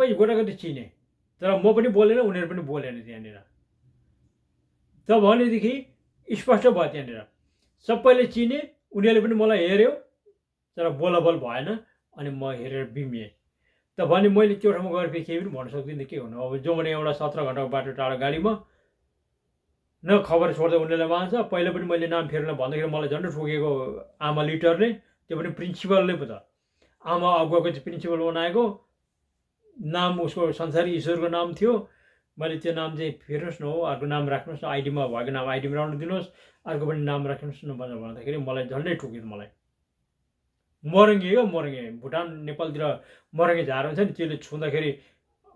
सबै गोटागोटी चिने, तर म पनि बोलेन, उनीहरू पनि बोलेन त्यहाँनिर। त भनेदेखि स्पष्ट भयो त्यहाँनिर, सबैले चिने, उनीहरूले पनि मलाई हेऱ्यो, तर बोलाबोल भएन। अनि म हेरेर बिमिएँ। त भने मैले त्यो ठाउँमा गएर फेरि केही पनि भन्न सक्दिनँ, के गर्नु। अब जो भने एउटा 17 घन्टाको बाटो टाढा गाडीमा न खबर छोड्दै उनीहरूलाई मान्छ। पहिला पनि मैले नाम फेर्न भन्दाखेरि मलाई झन्डै ठोकेको आमा लिटरले, त्यो पनि प्रिन्सिपलले पो त। आमा अगुवाको चाहिँ प्रिन्सिपल बनाएको नाम, उसको संसारी ईश्वरको नाम थियो। मैले त्यो नाम चाहिँ फेर्नुहोस् न, हो अर्को नाम राख्नुहोस् न, आइडीमा भएको नाम आइडीमा राख्नु दिनुहोस्, अर्को पनि नाम राख्नुहोस् न भनेर भन्दाखेरि मलाई झन्डै ठोक्यो मलाई। मरङ्गे हो मरङ्गे, भुटान नेपालतिर मरङ्गे झार हुन्छ नि, त्यसले छुँदाखेरि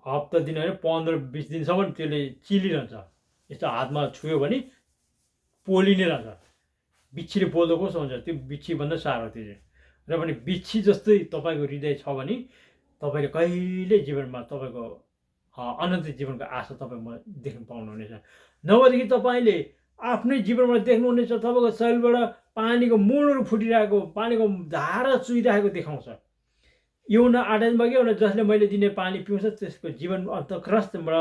हप्ता दिन होइन 15-20 दिनसम्म त्यसले चिलिरहन्छ। यस्तो हातमा छुयो भने पोलिने रहन्छ। बिच्छीले पोल्दा कस्तो हुन्छ, त्यो बिच्छीभन्दा साह्रो त्यो चाहिँ। र पनि बिच्छी जस्तै तपाईँको हृदय छ भने तपाईँले कहिले जीवनमा तपाईँको अनन्त जीवनको आशा तपाईँमा देख्न पाउनुहुनेछ। नभएदेखि तपाईँले आफ्नै जीवनमा देख्नुहुनेछ तपाईँको शरीरबाट पानीको मूलहरू फुटिरहेको, पानीको धारा चुहिरहेको देखाउँछ। यौन आडम्बरकै एउटा जसले मैले दिने पानी पिउँछ त्यसको जीवन अन्तःख्रस्तबाट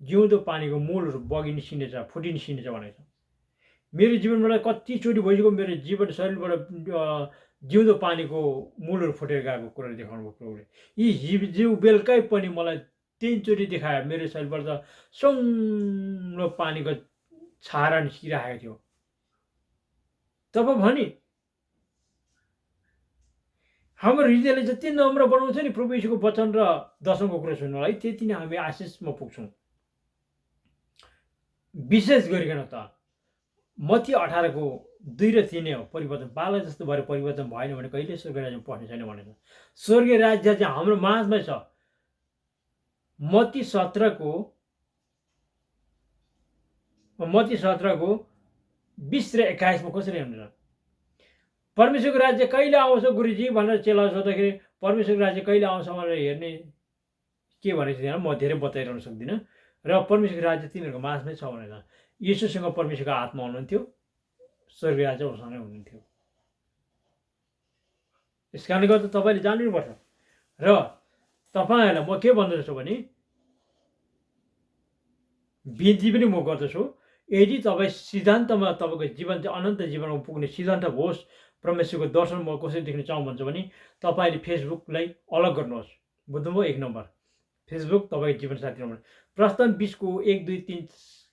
जिउँदो पानीको मूलहरू बगि निस्किनेछ, फुटि निस्किनेछ भनेको छ। मेरो जीवनबाट कतिचोटि भइसक्यो मेरो जीवन शरीरबाट जिउँदो पानीको मूलहरू फुटेर गएको कुराहरू देखाउनु भयो प्रभुले। यी जिउ बेलुकै पनि मलाई 3 चोटि देखायो। मेरो शरीरबाट त सङ्लो पानीको छारा निस्किरहेको थियो। तब भने हाम्रो हृदयले जति नम्र बनाउँछ नि प्रभु यीशुको वचन र दर्शनको कुरा सुन्नलाई, त्यति नै हामी आशिषमा पुग्छौँ। विशेष गरिकन त मत्ती 18 को 2 र 3 हो परिवर्तन। बालक जस्तो भएर परिवर्तन भएन भने कहिले स्वर्ग राज्यमा पस्ने छैन भनेको। स्वर्गीय राज्य चाहिँ हाम्रो माझमै छ। मत्ती 17 को 20 र 21 मा कसरी हुन्छ, परमेश्वरको राज्य कहिले आउँछ गुरुजी भनेर चेला सोद्धाखेरि परमेश्वरको राज्य कहिले आउँछ भनेर हेर्ने के भनेको थिएन, म धेरै बताइरहन सक्दिनँ। र परमेश्वरको राज्य तिमीहरूको माझमै छ भनेर येशूसँग परमेश्वरको आत्मा हुनुहुन्थ्यो, स्वर्गीय राज्य उसँगै हुनुहुन्थ्यो। यस कारणले गर्दा तपाईँले जान्नुपर्छ। र तपाईँहरूलाई म के भन्दछु भने बिन्ती पनि म गर्दछु, यदि तपाईँ सिद्धान्तमा तपाईँको जीवन चाहिँ अनन्त जीवनमा पुग्ने सिद्धान्त होस्, परमेश्वरको दर्शन म कसरी देख्न चाहँ भन्छ भने तपाईँले फेसबुकलाई अलग गर्नुहोस्। बुझ्नुभयो? 1 नम्बर फेसबुक तपाईँको जीवनसाथी नम्बर। प्रस्थान 20 को 1, 2, 3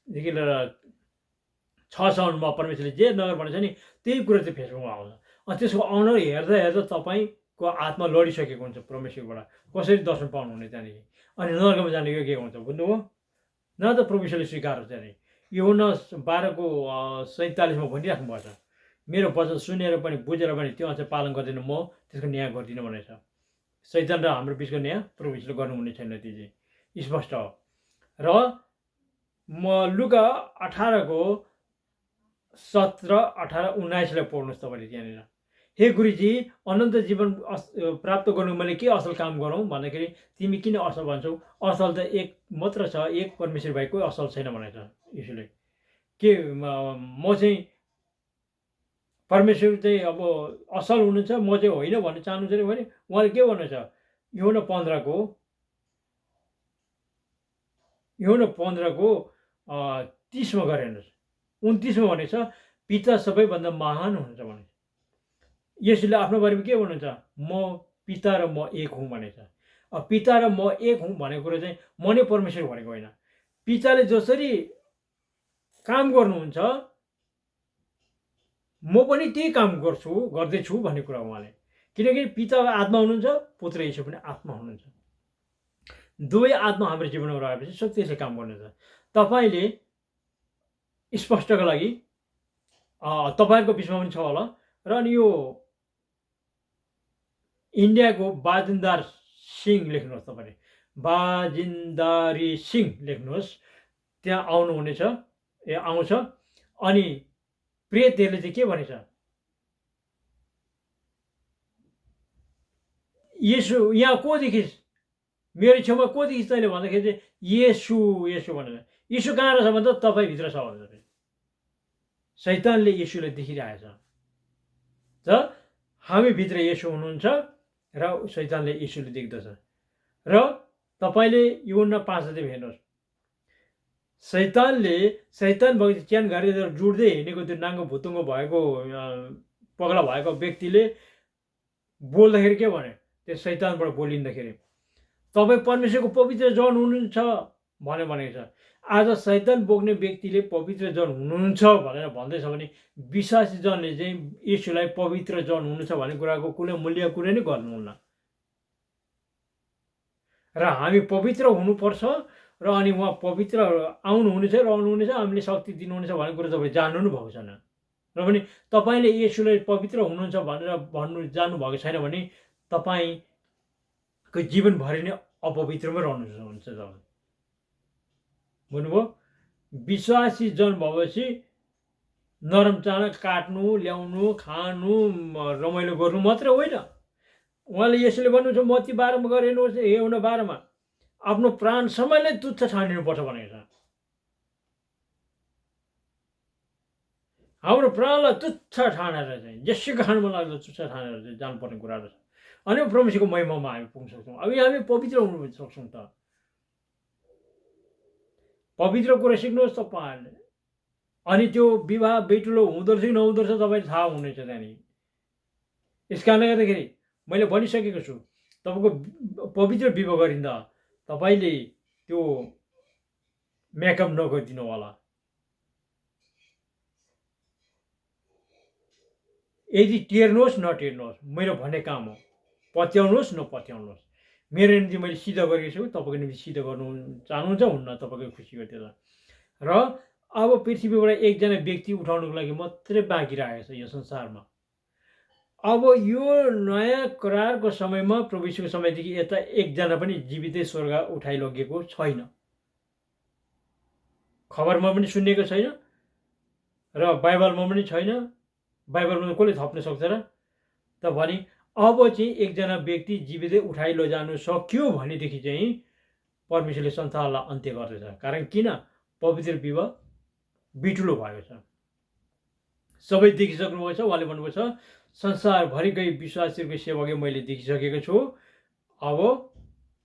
देखि लिएर 6 सम्ममा परमेश्वरले जे नगर भनेको छ नि त्यही कुरा चाहिँ फेसबुकमा आउँछ। अनि त्यसको अनुहार हेर्दा हेर्दा तपाईँको आत्मा लडिसकेको हुन्छ परमेश्वरबाट। कसरी दर्शन पाउनुहुने त्यहाँदेखि। अनि नर्कमा जाने के हुन्छ बुझ्नुभयो? न त परमेश्वरले स्वीकार हुन्छ नि। यूहन्ना 12 को 47 मा भनिराख्नु भएको छ, मेरो वचन सुनेर पनि बुझेर पनि त्यो अनुसार पालन गर्दैन म त्यसको न्याय गर्दिनँ भनेको छ। शैतान र हाम्रो बिचको न्याय प्रभु यीशुले गर्नुहुने छैन, त्यो चाहिँ स्पष्ट हो। र म लुका 18 को 17, 18, 19 लाई पढ्नुहोस् तपाईँले त्यहाँनिर। हे गुरुजी, अनन्त जीवन प्राप्त गर्नु मैले के असल काम गरौँ भन्दाखेरि तिमी किन असल भन्छौ? असल त एक मात्र छ, एक परमेश्वर भाइ, कोही असल छैन भनेको छ यीशुले। के म चाहिँ परमेश्वर चाहिँ अब असल हुनुहुन्छ, म चाहिँ होइन भन्ने चाहनुहुन्छ भने उहाँले के भन्नुहुन्छ? यूहन्ना 15 को 30 मा गएर हेर्नुहोस्। 29 मा भनेको छ पिता सबैभन्दा महान हुनुहुन्छ भने। यसले आफ्नो बारेमा के भन्नुहुन्छ? म पिता र म एक हुँ भनेको छ। अब पिता र म एक हुँ भनेको कुरा चाहिँ म नै परमेश्वर भनेको होइन। पिताले जसरी काम गर्नुहुन्छ म पनि त्यही काम गर्दैछु भन्ने कुरा उहाँले। किनकि पिता आत्मा हुनुहुन्छ, पुत्र येशू पनि आत्मा हुनुहुन्छ। दुवै आत्मा हाम्रो जीवनमा रहेपछि शक्तिले काम गर्नुहुन्छ। तपाईँले स्पष्टका लागि तपाईँहरूको बिचमा पनि छ होला। र अनि यो इन्डियाको बाजिन्दार सिंह लेख्नुहोस्, तपाईँले बाजिन्दारी सिंह लेख्नुहोस्, त्यहाँ आउनुहुनेछ, आउँछ। अनि प्रेतहरूले चाहिँ के भनेछ? येशू यहाँ को देखिस्, मेरो छेउमा को देखिस् तैँले भन्दाखेरि चाहिँ येशू भनेर। येशू कहाँ रहेछ भन्दा तपाईँभित्र छ भनेर। शैतानले येशूलाई देखिरहेछ। त हामीभित्र येशू हुनुहुन्छ र शैतानले येशूले देख्दछ। र तपाईँले यूहन्ना 5 हेर्नुहोस्, शैतान भएको च्यान गरेर जुड्दै हिँडेको त्यो नाङ्गो भुतुङ्गो भएको पगला भएको व्यक्तिले बोल्दाखेरि के भने, त्यो शैतानबाट बोलिँदाखेरि तपाईँ परमेश्वरको पवित्र जन हुनुहुन्छ भनेको छ। आज शैतान बोक्ने व्यक्तिले पवित्र जन हुनुहुन्छ भनेर भन्दैछ भने विश्वासी जनले चाहिँ यीशुलाई पवित्र जन हुनुहुन्छ भन्ने कुराको कुनै मूल्य कुरै नै गर्नुहुन्न। र हामी पवित्र हुनुपर्छ र अनि उहाँ पवित्र आउनुहुनेछ र आउनुहुनेछ, हामीले शक्ति दिनुहुनेछ भन्ने कुरो तपाईँ जान्नु नै भएको छैन। र पनि तपाईँले यीशुलाई पवित्र हुनुहुन्छ भनेर भन्नु जान्नुभएको छैन भने तपाईँको जीवनभरि नै अपवित्रमै रहनुहुन्छ। तपाईँ बुझ्नुभयो? विश्वासी जन भएपछि नरम चाना काट्नु, ल्याउनु, खानु, रमाइलो गर्नु मात्रै होइन। उहाँले यसले भन्नुहुन्छ मत्ती 12 गएर हेर्नुहोस्, यूहन्ना 12 आफ्नो प्राण समयलाई तुच्छ ठानिनुपर्छ भनेको छ। हाम्रो प्राणलाई तुच्छ ठानेर चाहिँ जेसुकै खानु मन लाग्दो तुच्छ ठानेर चाहिँ जानुपर्ने कुराहरू छ। अनि परमेश्वरको महिमामा हामी पुग्न सक्छौँ। अब हामी पवित्र हुनु सक्छौँ। त पवित्र कुरा सिक्नुहोस् तपाईँहरूले। अनि त्यो विवाह बेटुलो हुँदो रहेछ कि नहुँदो रहेछ तपाईँले थाहा हुनेछ त्यहाँदेखि। यस कारणले गर्दाखेरि मैले भनिसकेको छु, तपाईँको पवित्र विवाह गरिँदा तपाईँले त्यो मेकअप नगरिदिनु होला। यदि टेर्नुहोस् नटेर्नुहोस् मेरो भन्ने काम हो, पत्याउनुहोस् नपत्याउनुहोस्। मेरो निम्ति मैले सिद्ध गरेको छु, तपाईँको निम्ति सिद्ध गर्नु चाहनुहुन्छ हुन्न, तपाईँको खुसी हो त्यो। र अब पृथ्वीबाट एकजना व्यक्ति उठाउनुको लागि मात्रै बाँकी रहेको छ यो संसारमा। अब यो नयाँ करारको समयमा, प्रभु यीशुको समयदेखि यता एकजना पनि जीवितै स्वर्ग उठाइलगेको छैन। खबरमा पनि सुनिएको छैन र बाइबलमा पनि छैन। बाइबलमा कसले थप्न सक्छ र? त भने अब चाहिँ एकजना व्यक्ति जीवितै उठाइ लैजानु सक्यो भनेदेखि चाहिँ परमेश्वरले संसारलाई अन्त्य गर्दछ। कारण किन? पवित्र विवाह बिटुलो भएको छ। सबै देखिसक्नु भएको छ। उहाँले भन्नुभएको छ संसारभरिकै विश्वासीहरूको सेवकै मैले देखिसकेको छु, अब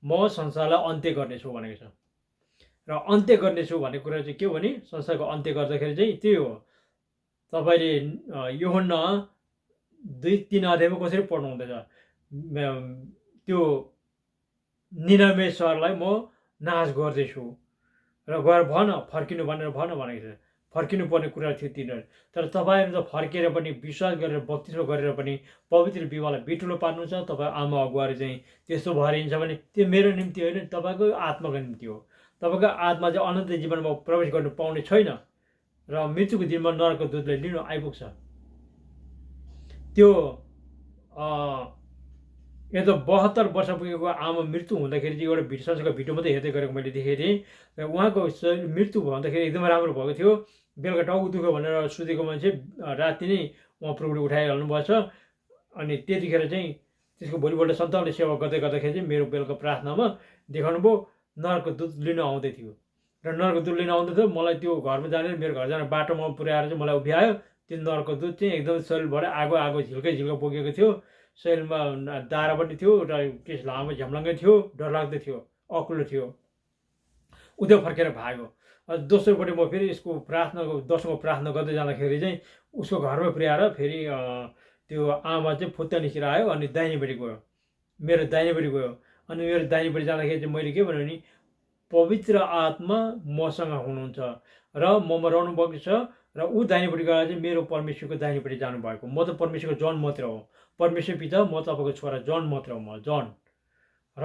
म संसारलाई अन्त्य गर्नेछु भनेको छ। र अन्त्य गर्नेछु भन्ने कुरा चाहिँ के हो भने संसारको अन्त्य गर्दाखेरि चाहिँ त्यही हो। तपाईँले यूहन्ना 2-3 अध्यायमा कसरी पढ्नु हुँदैछ, त्यो निनवे सहरलाई म नाश गर्दैछु र गएर भन फर्किनु भनेर भनेको छ। फर्किनु पर्ने कुरा थियो तिनीहरू। तर तपाईँहरू त फर्केर पनि विश्वास गरेर बत्तिस्म गरेर पनि पवित्र विवाहलाई बिटुलो पार्नुहुन्छ। तपाईँ आमा अगुवाहरू चाहिँ त्यस्तो भएर हिँड्छ भने त्यो मेरो निम्ति होइन, तपाईँको आत्माको निम्ति हो। तपाईँको आत्मा चाहिँ अनन्त जीवनमा प्रवेश गर्नु पाउने छैन र मृत्युको दिनमा नरकको दूतले लिन आइपुग्छ। त्यो यो त 72 वर्ष पुगेको आमा मृत्यु हुँदाखेरि चाहिँ एउटा संसारको भिडियो मात्रै हेर्दै गरेको मैले देखेको थिएँ। र उहाँको मृत्यु भन्दाखेरि एकदमै राम्रो भएको थियो। बेलुका टाउको दुख्यो भनेर सुतेको मान्छे राति नै उहाँ प्रभुले उठाइहाल्नु भएको छ। अनि त्यतिखेर चाहिँ त्यसको भोलिपल्ट सन्तानले सेवा गर्दै गर्दाखेरि चाहिँ मेरो बेलुका प्रार्थनामा देखाउनु भयो नरकको दूत लिन आउँदै थियो। र नरकको दूत लिन आउँदै थियो, मलाई त्यो घरमा जाने मेरो घर जाने बाटोमा पुर्याएर चाहिँ मलाई उभ्यायो। त्यो नरकको दूत चाहिँ एकदम शरीरभरि आगो झिल्कै बोकेको थियो। शरीरमा दारा पनि थियो र केस लामो झ्याम्लाङ्गै थियो, डरलाग्दो थियो, अग्लो थियो। उद्योग फर्केर भाग्यो। दोस्रोपट्टि म फेरि यसको दर्शनको प्रार्थना गर्दै जाँदाखेरि चाहिँ उसको घरमा पुर्याएर फेरि त्यो आमा चाहिँ फुत्ता निस्केर आयो। अनि दाहिनेपट्टि गयो, मेरो दाहिनेपट्टि गयो। अनि मेरो दाहिनेपट्टि जाँदाखेरि चाहिँ मैले के भने पवित्र आत्मा मसँग हुनुहुन्छ र ममा रहनुभएको छ र ऊ दाहिनेपट्टि गएर चाहिँ मेरो परमेश्वरको दाहिनेपट्टि जानुभएको। म त परमेश्वरको जन मात्र हो, परमेश्वर पिता, म तपाईँको छोरा जन मात्र हो, म जन। र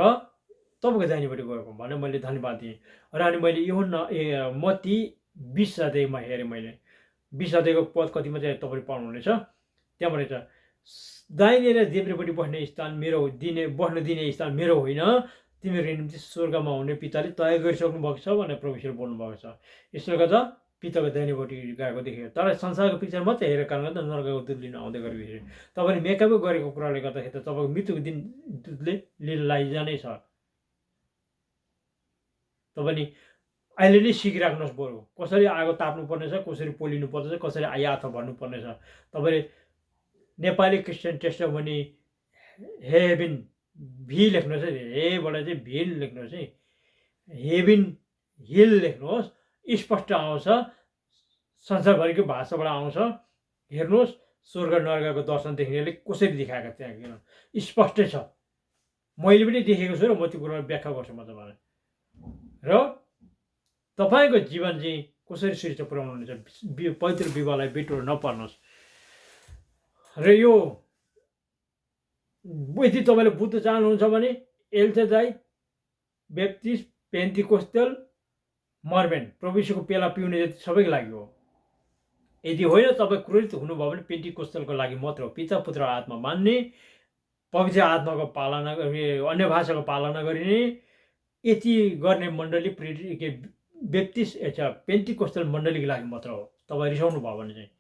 तपाईँको दाहिनेपट्टि गएको भनेर मैले धन्यवाद दिएँ। र अनि मैले यूहन्ना मत्ती 20 अध्यायमा हेरेँ। मैले 20 अध्यायको पद कतिमा चाहिँ तपाईँले पाउनुहुनेछ। त्यहाँ भनेको छ दाहिने र देब्रेपट्टि बस्न दिने स्थान मेरो होइन, तिमीहरू निम्ति स्वर्गमा हुने पिताले तय गरिसक्नु भएको छ भनेर परमेश्वर बोल्नुभएको छ। यसले गर्दा पिताको दाहिनेपट्टि गएको देखेँ। तर संसारको पिक्चर मात्रै हेरेको कारणले गर्दा नरकको दूत लिन आउँदै गरेको तपाईँले मेकअपै गरेको कुराले गर्दाखेरि त तपाईँको मृत्युको दिन दूतले लिन लैजानै छ। तपाईँले अहिले नै सिकिराख्नुहोस् बरु कसरी आगो ताप्नु पर्नेछ, कसरी पोलिनु पर्नेछ, कसरी आयाथ भन्नुपर्नेछ। तपाईँले नेपाली क्रिस्चियन टेस्टमनी हेभेन भी लेख्नुहोस् है, हेबाट चाहिँ भिल लेख्नुहोस् है, हेभिन हिल लेख्नुहोस्, स्पष्ट आउँछ, संसारभरिको भाषाबाट आउँछ। हेर्नुहोस् स्वर्ग नर्कको दर्शन देख्नेले कसरी देखाएका त्यहाँ स्पष्टै छ। मैले पनि देखेको छु र म त्यो कुरालाई व्याख्या गर्छु म तपाईँलाई। र तपाईँको जीवन चाहिँ कसरी शीर्ष पुर्याउनुहुन्छ, पवित्र विवाहलाई बिटोर नपर्नुहोस्। र यो यदि तपाईँले बुझ्न चाहनुहुन्छ भने एल्सेदाई, बेप्टिस्ट, पेन्टिकोस्टल, मर्मेन, प्रभु यीशुको पेला पिउने जति सबैको लागि हो। यदि होइन तपाईँ क्रोधित हुनुभयो भने पेन्टिकोस्टलको लागि मात्र हो। पिता पुत्र आत्मा मान्ने, पवित्र आत्माको पालना, अन्य भाषाको पालना गरिने, यति गर्ने मण्डली बेप्टिस्ट पेन्टिकोस्टल मण्डलीको लागि मात्र हो। तपाईँ रिसाउनु भयो भने चाहिँ।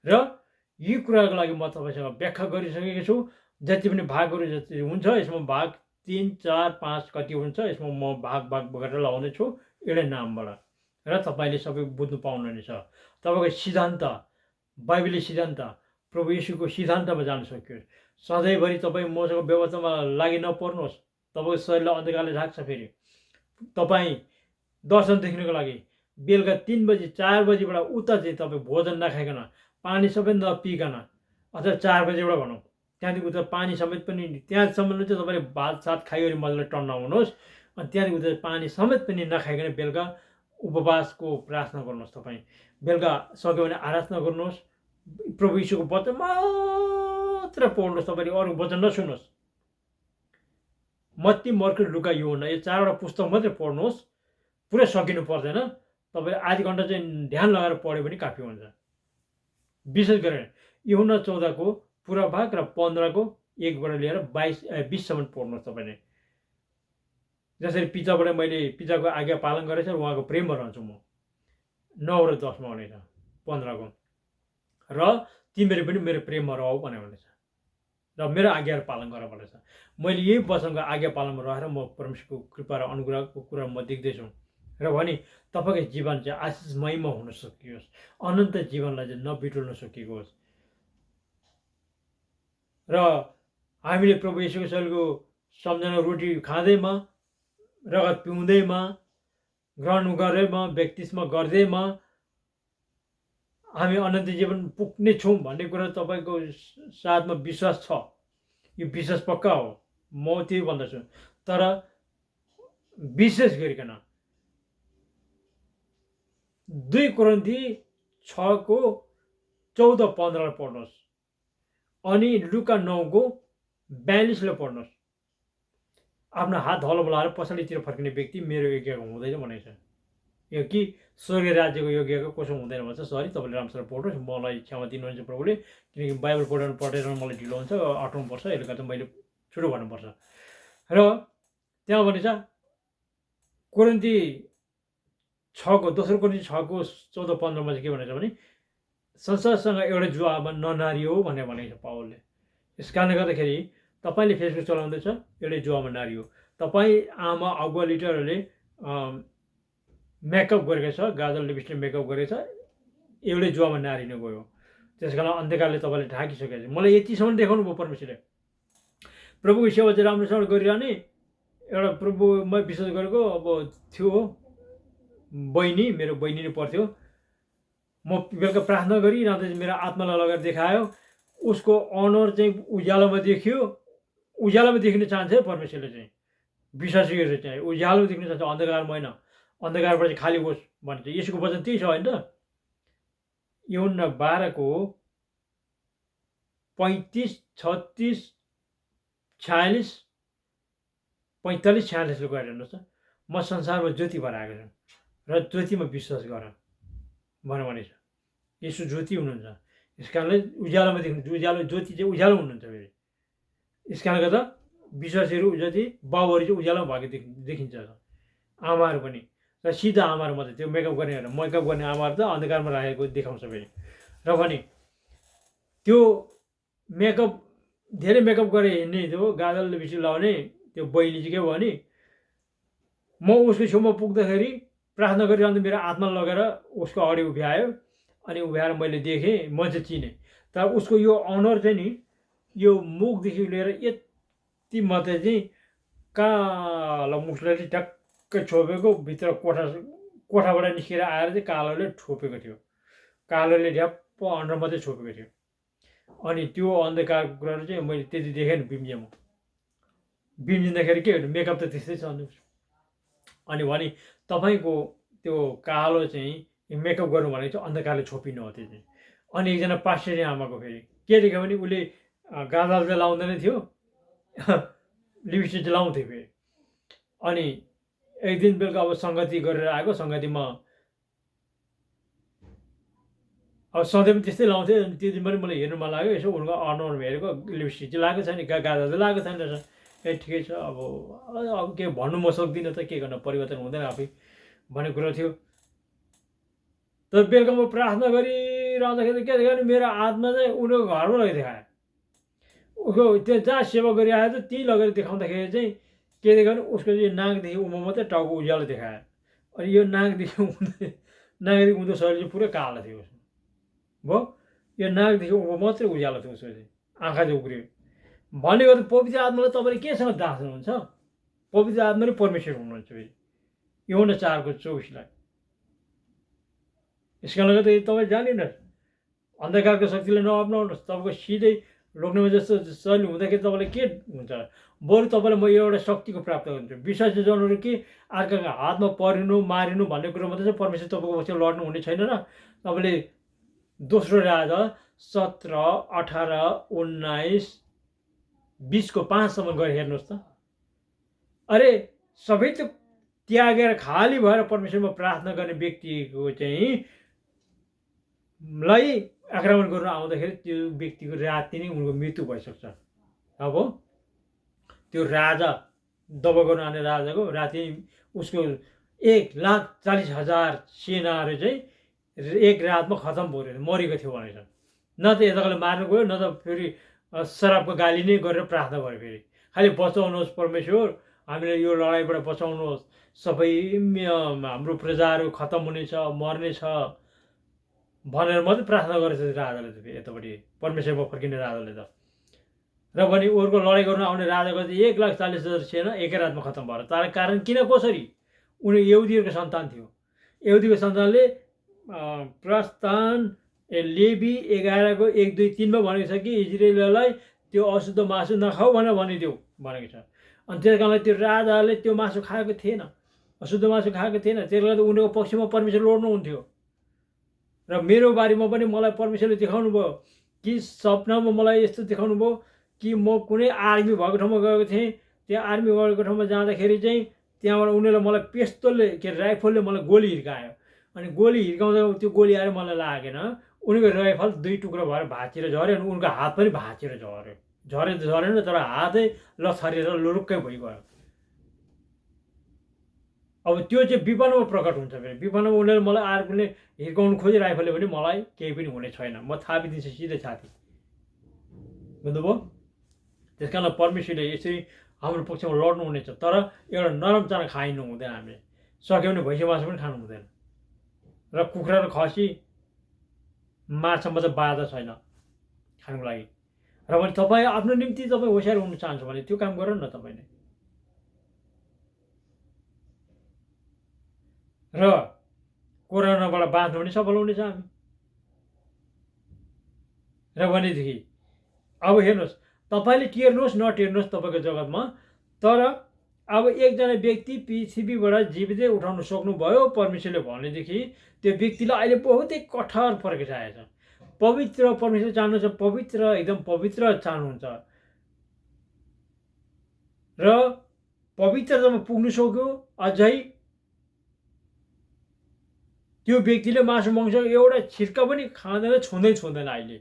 र यी कुराको लागि म तपाईँसँग व्याख्या गरिसकेको छु। जति पनि भागहरू जति हुन्छ यसमा भाग 3, 4, 5 कति हुन्छ यसमा म भाग गरेर लगाउने छु एउटै नामबाट। र तपाईँले सबै बुझ्नु पाउनुहुनेछ। तपाईँको सिद्धान्त, बाइबली सिद्धान्त, प्रभु यीशुको सिद्धान्तमा जान सकियोस्। सधैँभरि तपाईँ मसँग व्यवस्थामा लागि नपर्नुहोस्। तपाईँको शरीरलाई अन्धकारले ढाक्छ। फेरि तपाईँ दर्शन देख्नुको लागि बेलुका 3 बजी 4 बजीबाट उता चाहिँ तपाईँ भोजन नखाइकन, पानी सबै नपिकन, अथवा 4 बजीबाट भनौँ, त्यहाँदेखि उता पानी समेत पनि त्यहाँसम्म चाहिँ तपाईँले भात सात खाइवरी मजाले टन्नाउनुहोस्। अनि त्यहाँदेखि उता पानी समेत पनि नखाइकन बेलुका उपवासको प्रार्थना गर्नुहोस्। तपाईँ बेलुका सक्यो भने आराधना गर्नुहोस्। प्रभु यीशुको वचन मात्र पढ्नुहोस्। तपाईँले अरू वचन नसुन्नुहोस्। मत्ती, मर्को, लुका, यूहन्ना यो 4वटा पुस्तक मात्रै पढ्नुहोस्। पुरै सकिनु पर्दैन। तपाईँले आधी घन्टा चाहिँ ध्यान लगाएर पढ्यो भने काफी हुन्छ। विशेष गरेर यूहन्ना 14 को पुरा भाग र 15 को 1बाट लिएर 20 सम्म पढ्नुहोस्। तपाईँले जसरी पिताबाट मैले पिताको आज्ञा पालन गरेछ र उहाँको प्रेममा रहन्छु म, 9 र 10 मा भनेछ 15 को। र तिमीहरू पनि मेरो प्रेममा रह भनेछ र मेरो आज्ञाहरू पालन गर भनेछ। मैले यही वचनको आज्ञा पालनमा रहेर म परमेश्वरको कृपा र अनुग्रहको कुरा म देख्दैछु। र भने तपाईँको जीवन चाहिँ आशिषमयमा हुन सकियोस्, अनन्त जीवनलाई चाहिँ नबिटुल्न सकिएको होस्। र हामीले प्रभु यीशुको शरीरको सम्झना रोटी खाँदैमा, रगत पिउँदैमा, ग्रहण गरेमा, व्यक्तित्वमा गर्दैमा हामी अनन्त जीवन पुग्ने छौँ भन्ने कुरा तपाईँको साथमा विश्वास छ। यो विश्वास पक्का हो, म त्यही भन्दछु। तर विशेष गरिकन 2 कोरिन्थी 6 को 14-15 पढ्नुहोस् अनि लुका 9 को 42 पढ्नुहोस्। आफ्नो हात हलो बोलाएर पछाडितिर फर्किने व्यक्ति मेरो योग्यको हुँदैन भनेको छ। यो कि स्वर्गीय राज्यको योग्यको कसो हुँदैन भन्छ। सरी, तपाईँले राम्रोसँग पढ्नुहोस्, मलाई क्षमा दिनुहुन्छ प्रभुले, किनकि बाइबल पढेर मलाई ढिलो हुन्छ, अटाउनुपर्छ। यसले गर्दा मैले सुरु गर्नुपर्छ। र त्यहाँ भनेछ कोरिन्थी 6 को 2 कोरिन्थी 6 को 14-15 मा चाहिँ के भनेछ भने संसारसँग एउटै जुवामा ननारियो भनेर भनेको छ पावलले। यस कारणले गर्दाखेरि तपाईँले फेसबुक चलाउँदैछ, एउटै जुवामा नारियो। तपाईँ आमा अगुवा लिडरहरूले मेकअप गरेको छ, गाजल लिपस्टिक मेकअप गरेको छ, एउटै जुवामा नारिन गयो। त्यस कारण अन्धकारले तपाईँले ढाकिसकेको छ। मलाई यतिसम्म देखाउनु भयो परमेश्वरले। प्रभुको सेवा चाहिँ राम्रोसँग गरिरहने एउटा प्रभुमा विश्वास गरेको अब थियो बहिनी, मेरो बहिनी नै पर्थ्यो। म बेलुका प्रार्थना गरिरहँदा मेरो आत्मालाई लगेर देखायो। उसको अनुहार चाहिँ उज्यालोमा देखियो। उज्यालोमा देखिन चाहन्छ है परमेश्वरले चाहिँ, विश्वासीहरू चाहिँ उज्यालोमा देख्न चाहन्छ, अन्धकारमा होइन। अन्धकारबाट चाहिँ खाली होस् भन्छ। यसको वचन त्यही छ होइन त। यूहन्ना 12 को 35, 36, 46, 45, 46 गएर हेर्नुहोस् त। म संसारमा ज्योति भएर आएको छु र ज्योतिमा विश्वास गर भनेको छ। यसो ज्योति हुनुहुन्छ। यस कारणले उज्यालोमा देख्नु, उज्यालो ज्योति चाहिँ उज्यालो हुनुहुन्छ। फेरि यस कारणले गर्दा विश्वासीहरू जति बाबुहरू चाहिँ उज्यालोमा भएको देखिन्छ। आमाहरू पनि र सिधा आमाहरू मात्रै, त्यो मेकअप गर्ने आमाहरू त अन्धकारमा राखेको देखाउँछ फेरि। र भने त्यो मेकअप धेरै मेकअप गरेर हिँड्ने त्यो गाजल लिपस्टिक लगाउने त्यो बहिनी चाहिँ के भयो भने म उसको छेउमा पुग्दाखेरि प्रार्थना गरिरहँदा मेरो आत्मा लगेर उसको अगाडि उभ्यायो। अनि उभ्याएर मैले देखेँ, म चाहिँ चिनेँ। तर उसको यो अनुहार चाहिँ नि, यो मुखदेखि लिएर तीमध्ये चाहिँ कालो मुसले ट्याक्कै छोपेको भित्र कोठाबाट निस्केर आएर चाहिँ कालोले छोपेको थियो। कालोले ढ्याप्प अनुहार मात्रै छोपेको थियो। अनि त्यो अन्धकारको कुराहरू चाहिँ मैले त्यति देखेँ बिम्जेमा। बिम्जिँदाखेरि के मेकअप त त्यस्तै छ अनि भने तपाईँको त्यो कालो चाहिँ मेकअप गर्नु भनेको चाहिँ अन्धकारले छोपिनु हो त्यो चाहिँ। अनि एकजना पास्टरी आमाको फेरि के देख्यो भने उसले गाजल चाहिँ लाउँदैन थियो लिपस्टिक चाहिँ लाउँथ्यो फेरि। अनि एक दिन बेलुका अब सङ्गति गरेर आएको, सङ्गतिमा अब सधैँ पनि त्यस्तै लाउँथ्यो। अनि त्यो दिन पनि मलाई हेर्नु मन लाग्यो, यसो उनको अनुहारमा हेरेको लिपस्टिक चाहिँ लगाएको छैन, गाजल चाहिँ लगाएको छैन रहेछ। ए ठिकै छ, अब के भन्नु म सक्दिनँ त, के गर्न, परिवर्तन हुँदैन आफै भन्ने कुरो थियो। तर बेलुका म प्रार्थना गरिरहँदाखेरि के देखायो भने मेरो आत्मा चाहिँ उनीहरूको घरमा लगेर देखायो। उसको त्यो जहाँ सेवा गरिरहेको थियो त्यहीँ लगेर देखाउँदाखेरि चाहिँ के देखायो भने उसको चाहिँ नाकदेखि उँभो मात्रै टाउको उज्यालो देखायो। अनि यो नाकदेखि उँधो शरीर चाहिँ पुरै कालो थियो उसको भयो। यो नाकदेखि उँभो मात्रै उज्यालो थियो उसको चाहिँ, आँखा चाहिँ उग्रियो। भनेको त पवित्र आत्मालाई तपाईँले केसँग दाच्नुहुन्छ? पवित्र आत्मा नै परमेश्वर हुनुहुन्छ फेरि योहन्ना 4:24। यसका लागि त तपाईँ जानिनुहोस्, अन्धकारको शक्तिले नअप्नाउनुहोस्। तपाईँको सिधै लोग्नेमा जस्तो शैली हुँदाखेरि तपाईँलाई के हुन्छ? बरु तपाईँलाई म एउटा शक्तिको प्राप्त गर्छु। विश्वासी जनहरू कि अर्काको हातमा परिनु मारिनु भन्ने कुरो मात्रै चाहिँ परमेश्वर तपाईँको पछि लड्नु हुने छैन र। तपाईँले दोस्रो राजा 17, 18, 19, 20को 5सम्म गएर हेर्नुहोस् त। अरे सबै त त्यागेर खाली भएर परमेश्वरमा प्रार्थना गर्ने व्यक्तिको चाहिँ लाई आक्रमण गर्न आउँदाखेरि त्यो व्यक्तिको राति नै उनको मृत्यु भइसक्छ। अब त्यो राजा दबाउ गर्न आउने राजाको राति उसको 1,40,000 सेनाहरू चाहिँ एक रातमा खतम भयो, मरेको थियो भनेर। न त यताकोले मार्नु गयो, न त फेरि शराबको गाली नै गरेर प्रार्थना गर्यो। फेरि खालि बचाउनुहोस् परमेश्वर, हामीले यो लडाइँबाट बचाउनुहोस्, सबै हाम्रो प्रजाहरू खतम हुनेछ, मर्नेछ भनेर मात्रै प्रार्थना गरेछ राजाले त। यतापट्टि परमेश्वरमा फर्किने राजाले त। र भने अर्को लडाइँ गर्न आउने राजाको चाहिँ 1,40,000 सेना एकै रातमा खतम भयो। तर कारण किन कसरी? उनी यहुदीहरूको सन्तान थियो। यहुदीको सन्तानले प्रस्थान लेवी 11को 1, 2, 3मा भनेको छ कि इजरायललाई त्यो अशुद्ध मासु नखाऊ भनेर भनिदेऊ भनेको छ। अनि त्यस कारणले त्यो राजाले त्यो मासु खाएको थिएन, अशुद्ध मासु खाएको थिएन। त्यस कारण उनीहरूको पक्षमा परमेश्वर लड्नुहुन्थ्यो। र मेरो बारेमा पनि मलाई परमेश्वरले देखाउनु भयो कि सपनामा मलाई यस्तो देखाउनु भयो कि म कुनै आर्मी भएको ठाउँमा गएको थिएँ। त्यहाँ आर्मी भएको ठाउँमा जाँदाखेरि चाहिँ त्यहाँबाट उनीहरूले मलाई पिस्तोलले के राइफलले मलाई गोली हिर्कायो। अनि गोली हिर्काउँदा त्यो गोली आएर मलाई लागेन, उनीको राइफल 2 टुक्रा भएर भाँचिएर झऱ्यो। अनि उनको हात पनि भाँचिएर झरेन, तर हातै लथारिएर लुरुक्कै भइगयो। अब त्यो चाहिँ विपनमा प्रकट हुन्छ। फेरि विपनमा उनीहरूले मलाई आर्मीले हिर्काउनु खोजे राइफलले पनि मलाई केही पनि हुने छैन, म थापिदिन्छु सिधै छाती। बुझ्नुभयो? त्यस कारण परमेश्वरले यसरी हाम्रो पक्षमा लड्नु हुनेछ। तर एउटा नरम चाना खाइनु हुँदैन। हामीले सक्यो भने भैँसी मासु पनि खानु हुँदैन। र कुखुरा र खसी माछामा त बाधा छैन खानुको लागि। र भने तपाईँ आफ्नो निम्ति तपाईँ होसियार हुनु चाहन्छ भने त्यो काम गर न तपाईँले। र कोरोनाबाट बाँच्नु पनि सफल हुनेछ हामी। र भनेदेखि अब हेर्नुहोस्, तपाईँले टेर्नुहोस् नटेर्नुहोस् तपाईँको जगतमा, तर अब एकजना व्यक्ति पृथ्वीबाट जीवितै उठाउन सक्नुभयो परमेश्वरले भनेदेखि त्यो व्यक्तिलाई अहिले बहुतै कठोर परिरहेको छ। पवित्र परमेश्वर चाहनुहुन्छ, पवित्र एकदम पवित्र चाहनुहुन्छ। र पवित्रतामा पुग्नु सक्यो अझै त्यो व्यक्तिले मासु मांस एउटा छिर्का पनि खाँदैन, छुँदैन। अहिले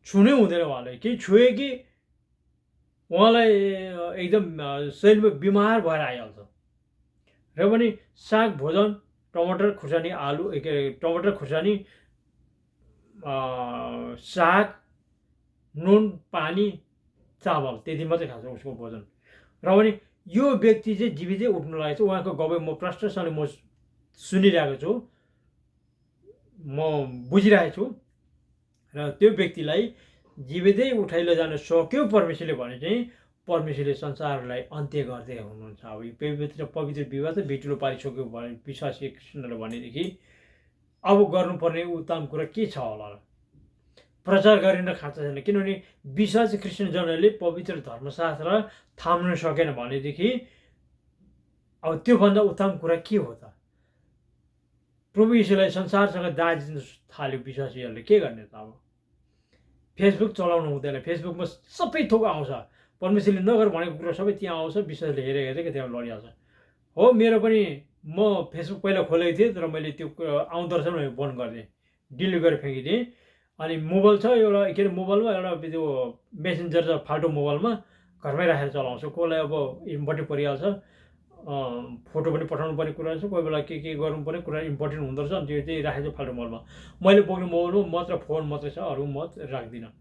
छुनै हुँदैन उहाँलाई। केही छुए कि उहाँलाई एकदम शरीरमा बिमार भएर आइहाल्छ। र पनि साग भोजन, टमाटर खुर्सानी, आलु टमाटर खुर्सानी, साग, नुन, पानी, चामल, त्यति मात्रै खान्छ उसको भोजन। र पनि यो व्यक्ति चाहिँ जीवितै उठ्नु लागेको छ। उहाँको गवाई म प्रष्टसँग म सुनिरहेको छु, म बुझिरहेको छु। र त्यो व्यक्तिलाई जीवितै उठाइ लैजान सक्यो परमेश्वरले भने चाहिँ परमेश्वरले संसारलाई अन्त्य गर्दै हुनुहुन्छ। अब यो पवित्र विवाह त बेटुलो पारिसक्यो भने विश्वासी क्रिस्चियनहरूले भनेदेखि अब गर्नुपर्ने उत्तम कुरा के छ होला र? प्रचार गरिन खाँचो छैन, किनभने विश्वासी क्रिस्चियन जनहरूले पवित्र धर्मशास्त्र थाम्न सकेन भनेदेखि अब त्योभन्दा उत्तम कुरा के हो त? प्रभु यीशुलाई संसारसँग दाँजिन थाल्यो विश्वासीहरूले, के गर्ने त? अब फेसबुक चलाउनु हुँदैन, फेसबुकमा सबै थोक आउँछ, परमेश्वरले नगर भनेको कुरा सबै त्यहाँ आउँछ, विश्वासले हेरेकै त्यहाँ लडिहाल्छ। हो, मेरो पनि म फेसबुक पहिला खोलेको थिएँ, तर मैले त्यो आउँदो रहेछ भने बन्द गरिदिएँ, डिलिट गरेर फ्याँकिदिएँ। अनि मोबाइल छ एउटा, के अरे मोबाइलमा एउटा त्यो मेसेन्जर छ फाल्टो मोबाइलमा, घरमै राखेर चलाउँछु। कोहीलाई अब इम्पोर्टेन्ट परिहाल्छ, फोटो पनि पठाउनु पर्ने कुरा छ, कोही बेला के गर्नुपर्ने कुरा इम्पोर्टेन्ट हुँदो रहेछ, अनि त्यो चाहिँ राखेको छु फाल्टो मोबाइलमा। मैले बोक्ने मोबाइलमा मात्र फोन मात्रै छ, अरू म राख्दिनँ।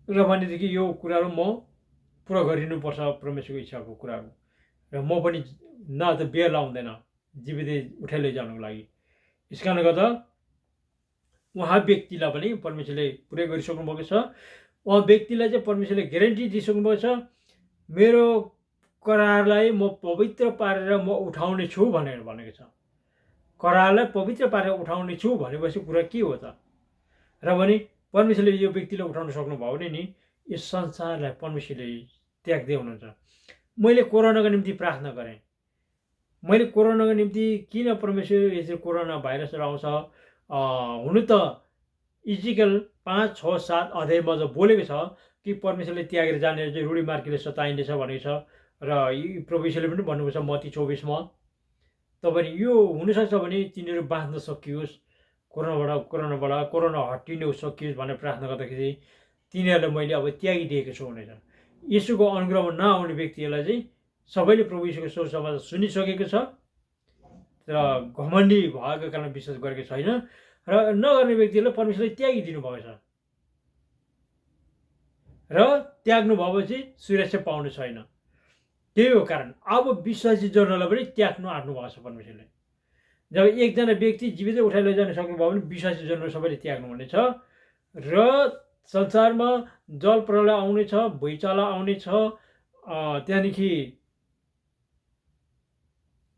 र भनेदेखि यो कुराहरू म पुरा गरिनुपर्छ परमेश्वरको इच्छाको कुराहरू। र म पनि न त बेर लाउँदैन जीवितै उठाइ लैजानुको लागि। यस कारणले गर्दा उहाँ व्यक्तिलाई पनि परमेश्वरले पुरै गरिसक्नु भएको छ। उहाँ व्यक्तिलाई चाहिँ परमेश्वरले ग्यारेन्टी दिइसक्नु भएको छ, मेरो करारलाई म पवित्र पारेर म उठाउने छु भनेर भनेको छ। करारलाई पवित्र पारेर उठाउने छु भनेपछि कुरा के हो त? र भने परमेश्वरले यो व्यक्तिलाई उठाउन सक्नुभयो भने नि यस संसारलाई परमेश्वरले त्याग्दै हुनुहुन्छ। मैले कोरोनाको निम्ति प्रार्थना गरेँ। मैले कोरोनाको निम्ति किन परमेश्वर यसरी कोरोना भाइरसहरू आउँछ, हुनु त इजिकल 5, 6, 7 अध्यायमा जो बोलेको छ कि परमेश्वरले त्यागेर जाने चाहिँ रुढी मार्गीले सताइनेछ भनेको छ। र प्रभु यीशुले पनि भन्नुभएको छ मत्ती 24 तपाईँ यो हुनसक्छ भने तिनीहरू बाँच्न सकियोस्, कोरोना हटिनु सकियोस् भनेर प्रार्थना गर्दाखेरि तिनीहरूलाई मैले अब त्यागिदिएको छु भनेर। यीशुको अनुग्रहमा नआउने व्यक्तिहरूलाई चाहिँ सबैले प्रभु यीशुको सुसमाचार सुनिसकेको छ, र घमण्डी भएको कारण विश्वास गरेको छैन, र नगर्ने व्यक्तिहरूलाई परमेश्वरले त्यागिदिनु भएको छ। र त्याग्नु भएपछि सुरक्षा पाउनु छैन। त्यही हो कारण अब विश्वासी जनहरूलाई पनि त्याग्नु आँट्नु भएको छ परमेश्वरले। जब एकजना व्यक्ति जीवितै उठाइ लैजान सक्नुभयो भने विश्वासी जनहरू सबैले त्याग्नु हुनेछ। र संसारमा जल प्रलय आउनेछ, भुइँचालो आउनेछ, त्यहाँदेखि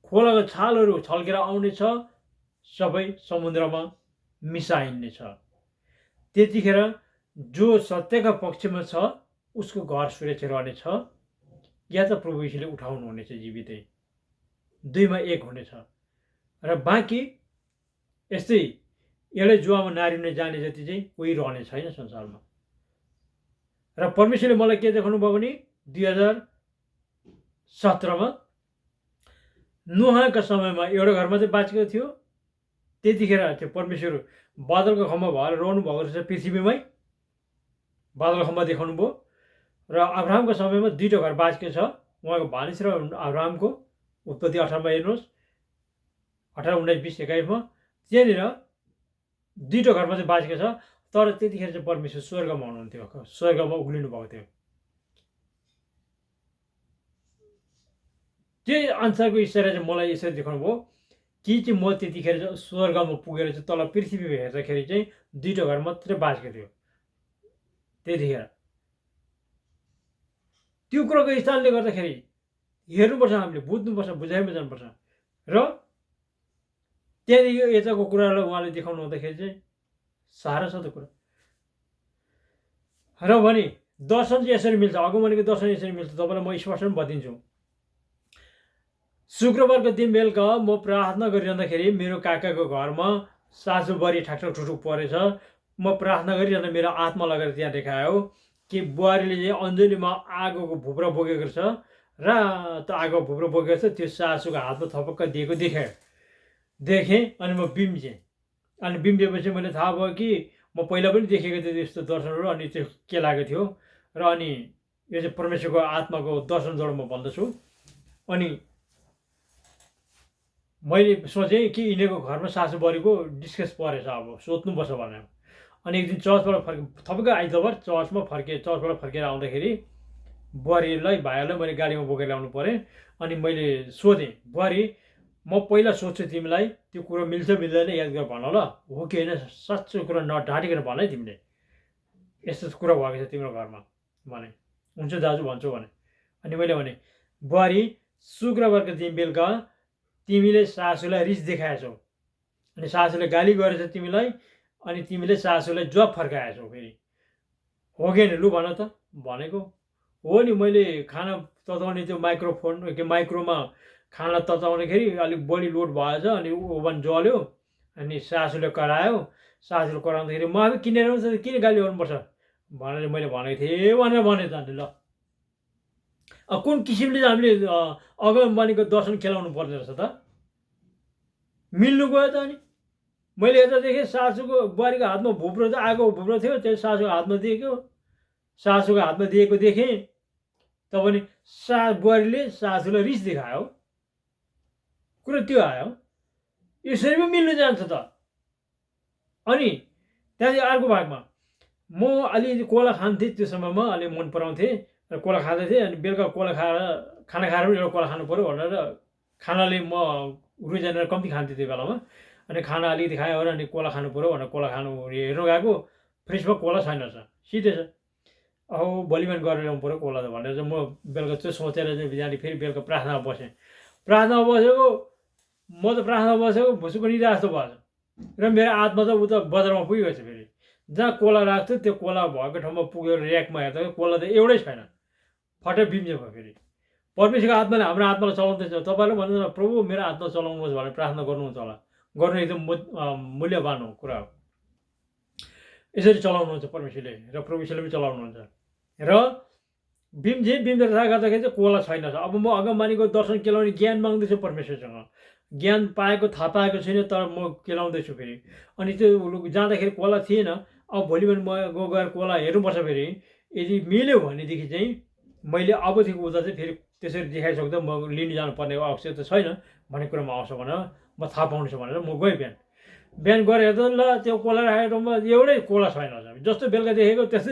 खोलाको छालहरू छल्केर आउनेछ, सबै समुद्रमा मिसाइनेछ। त्यतिखेर जो सत्यका पक्षमा छ उसको घर सुरक्षा रहनेछ, या त प्रभु यीशुले उठाउनु हुनेछ जीवितै, दुईमा एक हुनेछ। र बाँकी यस्तै एउटै जुवामा नारिन जाने जति चाहिँ कोही रहने छैन संसारमा। र परमेश्वरले मलाई के देखाउनु भयो भने 2017 नोहका समयमा एउटा घरमा चाहिँ बाँचेको थियो। त्यतिखेर त्यो परमेश्वर बादलको खम्बा भएर रहनु भएको रहेछ पृथ्वीमै, बादलको खम्बा देखाउनु भयो। र अब्राहमको समयमा 2टा घर बाँचेको छ, उहाँको भानिज र अब्राहमको। उत्पत्ति 18 हेर्नुहोस्, 18, 19, 20, 21 त्यहाँनिर 2टा घरमा चाहिँ बाँचेको छ। तर त्यतिखेर चाहिँ परमेश्वर स्वर्गमा हुनुहुन्थ्यो, स्वर्गमा उक्लिनु भएको थियो। त्यही अनुसारको इशारा चाहिँ मलाई यसरी देखाउनु भयो कि चाहिँ म त्यतिखेर चाहिँ स्वर्गमा पुगेर चाहिँ तल पृथ्वीमा हेर्दाखेरि चाहिँ 2टा घर मात्रै बाँचेको थियो। त्यतिखेर त्यो कुराको स्थानले गर्दाखेरि हेर्नुपर्छ, हामीले बुझ्नुपर्छ, बुझाइमा जानुपर्छ। र त्यहाँदेखि यताको कुरालाई उहाँले देखाउनु हुँदाखेरि चाहिँ साह्रो छ त कुरा। र भने दर्शन चाहिँ यसरी मिल्छ, अगमनीको दर्शन यसरी मिल्छ। तपाईँलाई म स्पष्ट पनि बताइदिन्छु। शुक्रबारको दिन बेलुका म प्रार्थना गरिरहँदाखेरि मेरो काकाको घरमा सासु बुहारी ठाकठाक ठुकठुक परेछ। म प्रार्थना गरिरहँदा मेरो आत्मा लगेर त्यहाँ देखायो कि बुहारीले चाहिँ अञ्जुलीमा आगोको भुप्रा बोकेको छ, र त आगो भुप्रा बोकेको छ, त्यो सासूको हातमा थपक्क दिएको देखेँ। अनि म बिम्जेँ। अनि बिम्जेपछि मैले थाहा भयो कि म पहिला पनि देखेको थिएँ यस्तो दर्शनहरू, अनि त्यो के लागेको थियो। र अनि यो चाहिँ परमेश्वरको आत्माको दर्शनबाट म भन्दछु। अनि मैले सोचेँ कि यिनीहरूको घरमा सासु बुहारीको डिस्कस परेछ, अब सोध्नुपर्छ भनेर। अनि एक दिन चर्चबाट थपक्क आइतबार चर्चबाट फर्केर आउँदाखेरि बुहारीलाई भाइहरूलाई मैले गाडीमा बोकेर ल्याउनु पऱ्यो। अनि मैले सोधेँ, बुहारी म पहिला सोध्छु तिमीलाई, त्यो कुरो मिल्छ मिल्दैन याद गरेर भन ल, हो कि होइन साँचो कुरा नढाँटिकन भन है तिमीले, यस्तो कुरा भएको छ तिम्रो घरमा भने। हुन्छ दाजु भन्छु भने। अनि मैले भने बुहारी शुक्रबारको दिन बेलुका तिमीले सासूलाई रिस देखाएछौ अनि सासूले गाली गरेछ तिमीलाई अनि तिमीले सासूलाई जवाफ फर्काएछौ फेरि हो कि लु भन त भनेको हो नि मैले खाना तताउने त्यो माइक्रोफोन के माइक्रोमा खाना तताउँदाखेरि अलिक बढी लोड भएछ अनि ओभन जल्यो अनि सासूले करायो सासूले कराउँदाखेरि म आफै किनेर आउँछ किन गाली गर्नुपर्छ भनेर मैले भनेको थिएँ भनेर भने त अनि ल कुन किसिमले चाहिँ हामीले अगमबानीको दर्शन खेलाउनु पर्ने रहेछ त मिल्नु गयो त अनि मैले यता देखेँ सासूको बुहारीको हातमा भुप्रो त आगो भुप्रो थियो त्यो सासूको हातमा दिएको सासूको हातमा दिएको देखेँ त पनि बुहारीले सासूलाई रिस देखायो कुरो त्यो आयो यसरी पनि मिल्नु जान्छ त अनि त्यहाँदेखि अर्को भागमा म अलिअलि कोला खान्थेँ त्यो समयमा अलि मन पराउँथेँ र कोला खाँदै थिएँ अनि बेलुका कोला खाएर खाना खाएर पनि एउटा कोला खानु पऱ्यो भनेर खानाले म रुचाएर कम्ती खान्थेँ त्यो बेलामा अनि खाना अलिकति खायो भने अनि कोला खानु पऱ्यो भनेर कोला खानु हेर्नु गएको फ्रिजमा कोला छैन रहेछ सिधै छ औ भोलि बिहान गरेर ल्याउनु पऱ्यो कोला त भनेर चाहिँ म बेलुका त्यो सोचेर चाहिँ बिहान फेरि बेलुका प्रार्थनामा बसेँ प्रार्थनामा बसेको म त प्रार्थनामा बसेको भुसुको निदा जस्तो भएछ र मेरो आत्मा त उता बजारमा पुगिगएछ फेरि जहाँ कोला राख्थ्यो त्यो कोला भएको ठाउँमा पुगेर ऱ्याकमा हेर्दा कोला त एउटै छैन फटै बिम्जे भयो फेरि परमेश्वरको आत्माले हाम्रो आत्मालाई चलाउँदैछ तपाईँले भन्नुहुन्छ प्रभु मेरो आत्मा चलाउनुहोस् भनेर प्रार्थना गर्नुहुन्छ होला गर्नु एकदम मूल्यवान हो कुरा हो यसरी चलाउनुहुन्छ परमेश्वरले र परमेश्वरले पनि चलाउनुहुन्छ र बिम्जेर गर्दाखेरि चाहिँ कोला छैन अब म अगमबानीको दर्शन केलाउने ज्ञान माग्दैछु परमेश्वरसँग ज्ञान पाएको थाहा पाएको छैन तर म केलाउँदैछु फेरि अनि त्यो जाँदाखेरि कोला थिएन अब भोलि बिहान म गएर कोला हेर्नुपर्छ फेरि यदि मिल्यो भनेदेखि चाहिँ मैले अबदेखि उता चाहिँ फेरि त्यसरी देखाइसक्दा म लिनु जानुपर्ने आवश्यकता छैन भन्ने कुरामा आउँछ भनेर म थाहा पाउनेछु भनेर म गएँ बिहान गएर हेर्दा ल त्यो कोला राखेको ठाउँमा एउटै कोला छैन जस्तो बेलुका देखेको त्यस्तै